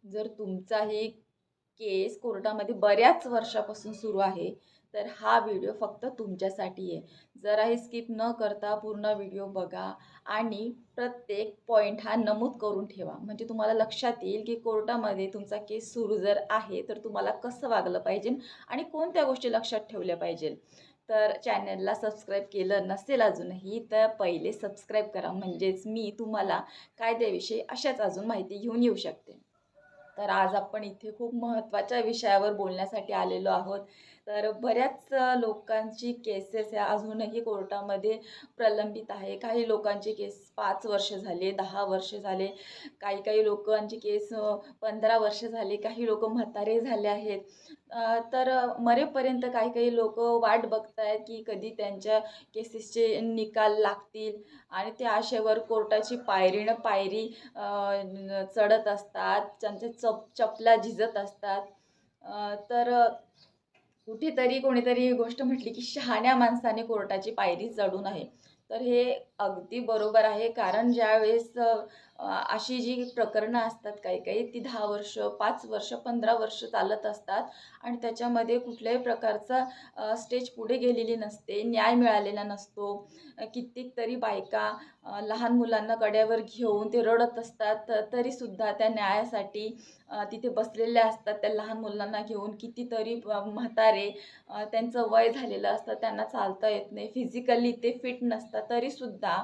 जर तुमचाही केस कोर्टामध्ये बऱ्याच वर्षापासून सुरू आहे, तर हा व्हिडिओ फक्त तुमच्यासाठी आहे. जराही स्किप न करता पूर्ण व्हिडिओ बघा आणि प्रत्येक पॉइंट हा नमूद करून ठेवा. म्हणजे तुम्हाला लक्षात येईल, की कोर्टामध्ये तुमचा केस सुरू जर आहे, तर तुम्हाला कसं वागलं पाहिजे आणि कोणत्या गोष्टी लक्षात ठेवल्या पाहिजे. तर चॅनलला सबस्क्राईब केलं नसेल अजूनही, तर पहिले सबस्क्राईब करा. म्हणजेच मी तुम्हाला कायद्याविषयी अशाच अजून माहिती घेऊन येऊ शकते. तर आज आपण इथे खूप महत्त्वाच्या विषयावर बोलण्यासाठी आलेलो आहोत. तर बऱ्याच लोकांची केसेस ह्या अजूनही कोर्टामध्ये प्रलंबित आहे. काही लोकांची केस 5 वर्ष झाले, 10 वर्ष झाले. काही लोकांची केस 15 वर्ष झाले. काही लोकं म्हातारे झाले आहेत. तर मरेपर्यंत काही लोकं वाट बघतायत, की कधी त्यांच्या केसेसचे निकाल लागतील आणि त्या आशेवर कोर्टाची पायरी न पायरी चढत असतात. त्यांच्या चपला झिजत असतात. तर कुठेतरी कोणीतरी ही गोष्ट म्हटली, की शहाण्या माणसाने कोर्टाची पायरी चढू नये. तर हे अगदी बरोबर आहे. कारण ज्यावेळेस अशी जी प्रकरणं असतात काही ती 10 वर्ष, 5 वर्ष, 15 वर्ष चालत असतात आणि त्याच्यामध्ये कुठल्याही प्रकारचा स्टेज पुढे गेलेली नसते, न्याय मिळालेला नसतो. कित्येक तरी बायका लहान मुलांना कड्यावर घेऊन ते रडत असतात, तरीसुद्धा त्या न्यायासाठी तिथे बसलेल्या असतात. त्या लहान मुलांना घेऊन कितीतरी म्हातारे त्यांचं वय झालेलं असतं, त्यांना चालता येत नाही, फिजिकली ते फिट नसतात, तरीसुद्धा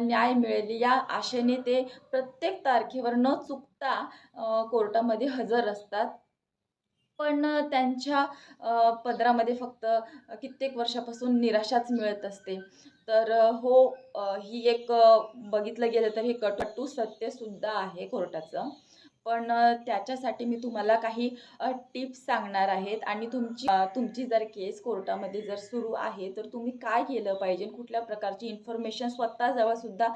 न्याय मिळेल या आशेने ते प्रत्येक तारखेवर न चुकता कोर्टामध्ये हजर असतात. पण त्यांच्या पदरामध्ये फक्त कित्येक वर्षापासून निराशाच मिळत असते. तर ही एक बघितलं गेलं तर हे कटू सत्यसुद्धा आहे कोर्टाचं. पण त्याच्यासाठी मी तुम्हाला काही टिप्स सांगणार आहेत आणि तुमची जर केस कोर्टामध्ये जर सुरू आहे, तर तुम्ही काय केलं पाहिजे, कुठल्या प्रकारची इन्फॉर्मेशन स्वतःजवळ सुद्धा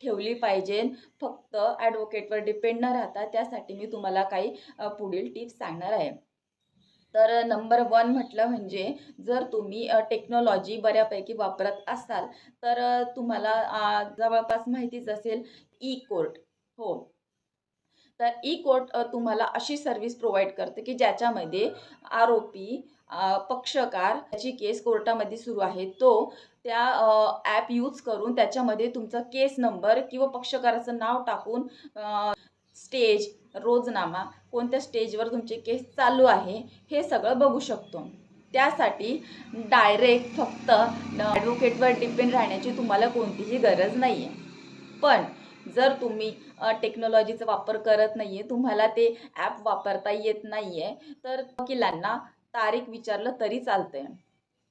ठेवली पाहिजे. फक्त ॲडव्होकेटवर डिपेंड न राहता त्यासाठी मी तुम्हाला काही पुढील टिप्स सांगणार आहे. तर नंबर 1 म्हटलं म्हणजे जर तुम्ही टेक्नॉलॉजी बऱ्यापैकी वापरत असाल, तर तुम्हाला जवळपास माहितीच असेल ई-कोर्ट. हो. तर ई-कोर्ट तुम्हाला अशी सर्व्हिस प्रोव्हाईड करते, की ज्याच्यामध्ये आरोपी, पक्षकार त्याची केस कोर्टामध्ये सुरू आहे, तो त्या ॲप यूज करून त्याच्यामध्ये तुमचा केस नंबर किंवा पक्षकाराचं नाव टाकून स्टेज, रोजनामा, कोणत्या स्टेजवर तुमचे केस चालू आहे, हे सगळं बघू शकतो. त्यासाठी डायरेक्ट फक्त ॲडव्होकेटवर डिपेंड राहण्याची तुम्हाला कोणतीही गरज नाही आहे. पण जर तुम्ही टेक्नॉलॉजीचा वापर करत नाही आहे, तुम्हाला ते ॲप वापरता येत नाही आहे, तर वकिलांना तारीख विचारलं तरी चालतंय.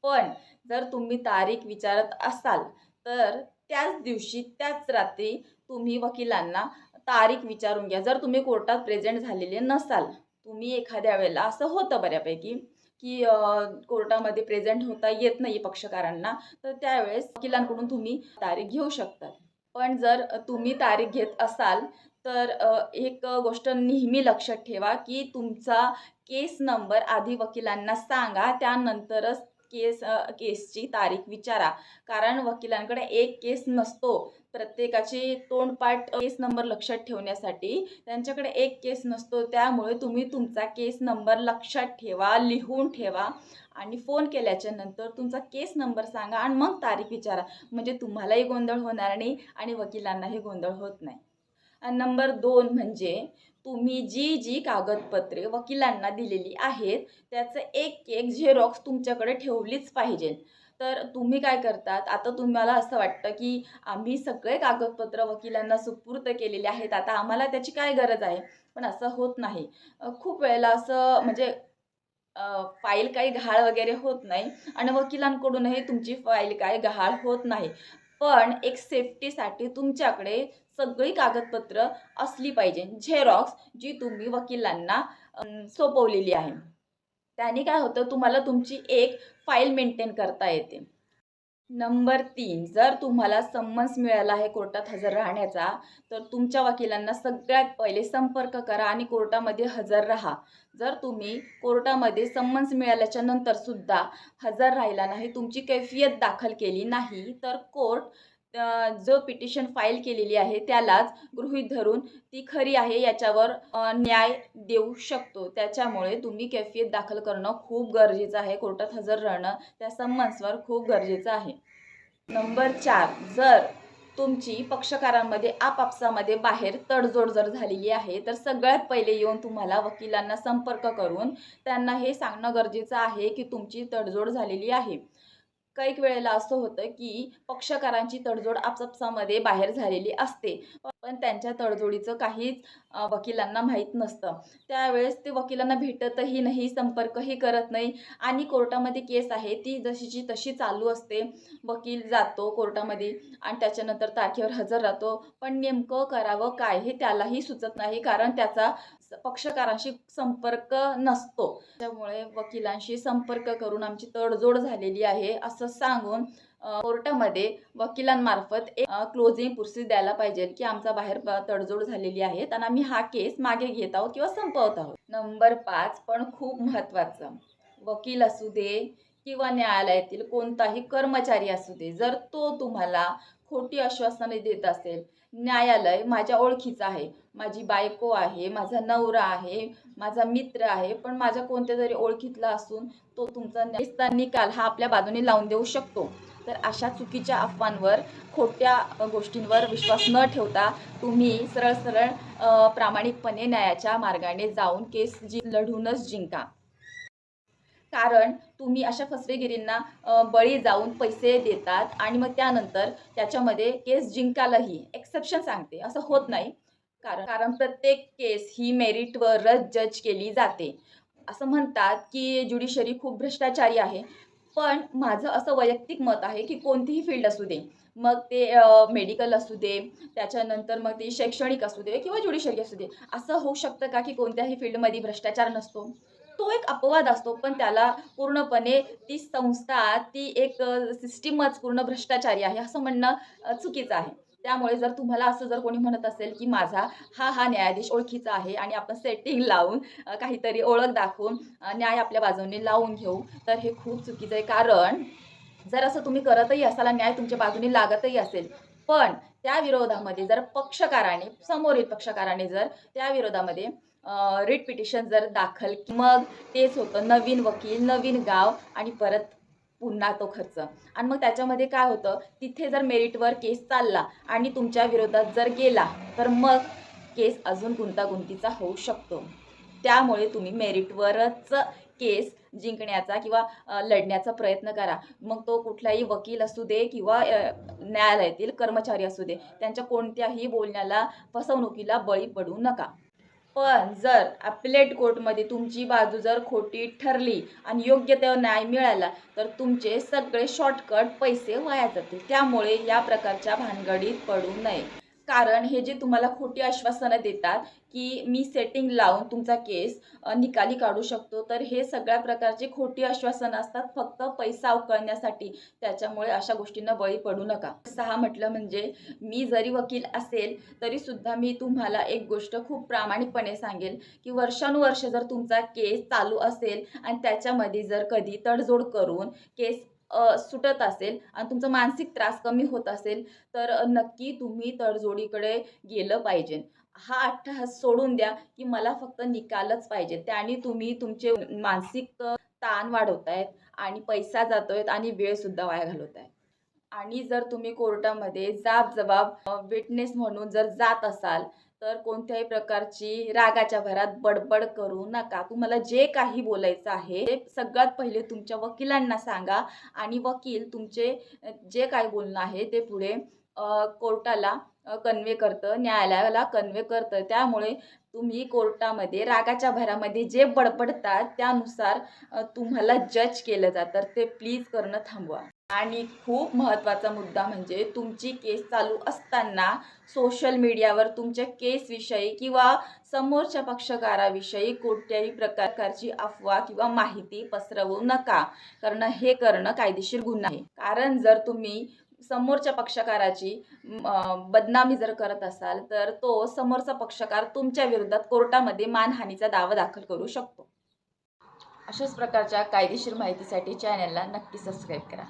पण जर तुम्ही तारीख विचारत असाल, तर त्याच दिवशी, त्याच रात्री तुम्ही वकिलांना तारीख विचारून घ्या. जर तुम्ही कोर्टात प्रेझेंट झालेले नसाल, तुम्ही एखाद्या वेळेला असं होतं बऱ्यापैकी, की कोर्टामध्ये प्रेझेंट होता येत नाही पक्षकारांना, तर त्यावेळेस वकिलांकडून तुम्ही तारीख घेऊ शकता. पण जर तुम्ही तारीख घेत असाल, तर एक गोष्ट नेहमी लक्षात ठेवा, की तुमचा केस नंबर आधी वकिलांना सांगा, त्यानंतरच केसची तारीख विचारा. कारण वकिलांकडे एक केस नसतो. प्रत्येकाची तोंडपाठ केस नंबर लक्षात ठेवण्यासाठी त्यांच्याकडे एक केस नसतो. त्यामुळे तुम्ही तुमचा केस नंबर लक्षात ठेवा, लिहून ठेवा आणि फोन केल्याच्या नंतर तुमचा केस नंबर सांगा आणि मग तारीख विचारा. म्हणजे तुम्हालाही गोंधळ होणार नाही आणि वकिलांनाही गोंधळ होत नाही. आणि नंबर 2 म्हणजे तुम्ही जी कागदपत्रे वकिलांना दिलेली आहेत, त्याचं एक झेरॉक्स तुमच्याकडे ठेवलीच पाहिजे. तर तुम्ही काय करतात, आता तुम्हाला असं वाटतं, की आम्ही सगळे कागदपत्र वकिलांना सुपूर्द केलेले आहेत, आता आम्हाला त्याची काय गरज आहे? पण असं होत नाही. खूप वेळेला असं म्हणजे फाईल काही गहाळ वगैरे होत नाही आणि वकिलांकडूनही तुमची फाईल काही गहाळ होत नाही. पण एक सेफ्टीसाठी तुमच्याकडे सगळी कागदपत्र असली पाहिजे. झेरॉक्स जी तुम्ही वकिलांना सोपवलेली आहे. त्याने काय होतं तुम्हाला तुमची एक फाईल मेंटेन करता येते. नंबर 3 जर तुम्हाला समन्स मिळाला आहे कोर्टात हजर राहण्याचा, तर तुमच्या वकिलांना सगळ्यात पहिले संपर्क करा आणि कोर्टामध्ये हजर राहा. जर तुम्ही कोर्टामध्ये समन्स मिळाल्याच्या नंतर सुद्धा हजर राहिला नाही, तुमची कैफियत दाखल केली नाही, तर कोर्ट जो पिटिशन फाईल केलेली आहे त्यालाच गृहीत धरून ती खरी आहे याच्यावर न्याय देऊ शकतो. त्याच्यामुळे तुम्ही कैफियत दाखल करणं खूप गरजेचं आहे. कोर्टात हजर राहणं त्या समन्सवर खूप गरजेचं आहे. नंबर 4, जर तुमची पक्षकारांमध्ये आपापसामध्ये बाहेर तडजोड जर झालेली आहे तर सगळ्यात पहिले येऊन तुम्हाला वकिलांना संपर्क करून त्यांना हे सांगणं गरजेचं आहे की तुमची तडजोड झालेली आहे. काही वेळेला असं होतं की पक्षकारांची तडजोड आपापसामध्ये बाहेर झालेली असते, पण त्यांच्या तडजोडीचं काहीच वकिलांना माहीत नसतं. त्यावेळेस ते वकिलांना भेटतही नाही, संपर्कही करत नाही आणि कोर्टामध्ये केस आहे ती जशीची तशी चालू असते. वकील जातो कोर्टामध्ये आणि त्याच्यानंतर तारखेवर हजर राहतो, पण नेमकं करावं काय हे त्यालाही सुचत नाही, कारण त्याचा पक्षकारांशी संपर्क नसतो. त्यामुळे वकिलांशी संपर्क करून आमची तडजोड झालेली आहे असं सांगून कोर्टामध्ये वकिलांमार्फत एक क्लोजिंग प्रोसेस द्यायला पाहिजे की आमचा बाहेर तडजोड झालेली आहे आणि आम्ही हा केस मागे घेत आहोत किंवा संपवत आहोत. नंबर 5 पण खूप महत्त्वाचं, वकील असू दे किंवा न्यायालयातील कोणताही कर्मचारी असू दे, जर तो तुम्हाला खोटी आश्वासने देत असेल, न्यायालय माझ्या ओळखीचं आहे, माझी बायको आहे, माझा नवरा आहे, माझा मित्र आहे, पण माझ्या कोणत्या तरी ओळखीतला असून तो तुमचा निकाल हा आपल्या बाजूने लावून देऊ शकतो. तर अशा चुकीच्या अफवांवर, खोट्या गोष्टींवर विश्वास न ठेवता तुम्ही सरळ सरळ प्रामाणिकपणे न्यायाच्या मार्गाने जाऊन केस लढूनच जिंका. कारण तुम्ही अशा फसवेगिरींना बळी जाऊन पैसे देतात आणि मग त्यानंतर त्याच्यामध्ये केस जिंकायलाही एक्सेप्शन सांगते, असं होत नाही. कारण कारण प्रत्येक केस ही मेरिटवरच जज केली जाते. असं म्हणतात की ज्युडिशरी खूप भ्रष्टाचारी आहे, पण माझं असं वैयक्तिक मत आहे की कोणतीही फील्ड असू दे, मग ते मेडिकल असू दे, त्याच्यानंतर मग ते शैक्षणिक असू दे किंवा ज्युडिशरी असू दे, असं होऊ शकतं का की कोणत्याही फील्डमध्ये भ्रष्टाचार नसतो? तो एक अपवाद असतो, पण त्याला पूर्णपणे ती संस्था, ती एक सिस्टीमच पूर्ण भ्रष्टाचारी आहे असं म्हणणं चुकीचं आहे. त्यामुळे जर तुम्हाला असं जर कोणी म्हणत असेल की माझा हा न्यायाधीश ओळखीचा आहे आणि आपण सेटिंग लावून काहीतरी ओळख दाखवून न्याय आपल्या बाजूने लावून घेऊ, तर हे खूप चुकीचं आहे. कारण जर असं तुम्ही करतही असाल, न्याय तुमच्या बाजूने लागतही असेल, पण त्या विरोधामध्ये जर पक्षकाराने, समोरील पक्षकाराने जर त्या विरोधामध्ये रिट पिटिशन जर दाखल, मग तेच होतं नवीन वकील, नवीन गाव आणि परत पुन्हा तो खर्च. आणि मग त्याच्यामध्ये काय होतं, तिथे जर मेरिटवर केस चालला आणि तुमच्या विरोधात जर गेला, तर मग केस अजून गुंतागुंतीचा होऊ शकतो. त्यामुळे तुम्ही मेरिटवरच केस जिंकण्याचा किंवा लढण्याचा प्रयत्न करा. मग तो कुठलाही वकील असू दे किंवा न्यायालयातील कर्मचारी असू दे, त्यांच्या कोणत्याही बोलण्याला, फसवणुकीला बळी पडू नका. पण जर ॲपेलेट कोर्टमध्ये तुमची बाजू जर खोटी ठरली आणि योग्य ते न्याय मिळाला, तर तुमचे सगळे शॉर्टकट पैसे वाया जातील. त्यामुळे या प्रकारच्या भानगडीत पडू नये. कारण हे जे तुम्हाला खोटी आश्वासनं देतात की मी सेटिंग लावून तुमचा केस निकाली काढू शकतो, तर हे सगळ्या प्रकारची खोटी आश्वासनं असतात, फक्त पैसा उकळण्यासाठी. त्याच्यामुळे अशा गोष्टींना बळी पडू नका. 6 म्हटलं म्हणजे मी जरी वकील असेल तरीसुद्धा मी तुम्हाला एक गोष्ट खूप प्रामाणिकपणे सांगेल की वर्षानुवर्षे जर तुमचा केस चालू असेल आणि त्याच्यामध्ये जर कधी तडजोड करून केस सुटत असेल आणि तुमचा मानसिक त्रास कमी होत असेल, तर नक्की तुम्ही तडजोडीकडे गेलं पाहिजे. हा अट्टहास सोडून द्या की मला फक्त निकालच पाहिजे. त्याने तुम्ही तुमचे मानसिक ताण वाढवतायत आणि पैसा जातोय आणि वेळसुद्धा वाया घालवताय. आणि जर तुम्ही कोर्टामध्ये जाब विटनेस म्हणून जर जात असाल, तर कोणत्याही प्रकारची रागाच्या भरात बडबड करू नका. तुम्हाला जे काही बोलायचं आहे, ते सगळ्यात पहिले तुमच्या वकिलांना सांगा आणि वकील तुमचे जे काही बोलणं आहे ते पुढे कोर्टाला कन्वे करतं, न्यायालयाला कन्वे करतं. त्यामुळे तुम्ही कोर्टामध्ये रागाच्या भरामध्ये जे बडबडतात त्यानुसार तुम्हाला जज केलं जातं. तर ते प्लीज करणं थांबवा. आणि खूप महत्त्वाचा मुद्दा म्हणजे तुमची केस चालू असताना सोशल मीडियावर तुमच्या केसविषयी किंवा समोरच्या पक्षकाराविषयी कोणत्याही प्रकारची अफवा किंवा माहिती पसरवू नका, कारण हे करणं कायदेशीर गुन्हा आहे. कारण जर तुम्ही समोरच्या पक्षकाराची बदनामी जर करत असाल, तर तो समोरचा पक्षकार तुमच्या विरोधात कोर्टामध्ये मानहानीचा दावा दाखल करू शकतो. अशाच प्रकारच्या कायदेशीर माहितीसाठी चॅनलला नक्की सबस्क्राईब करा.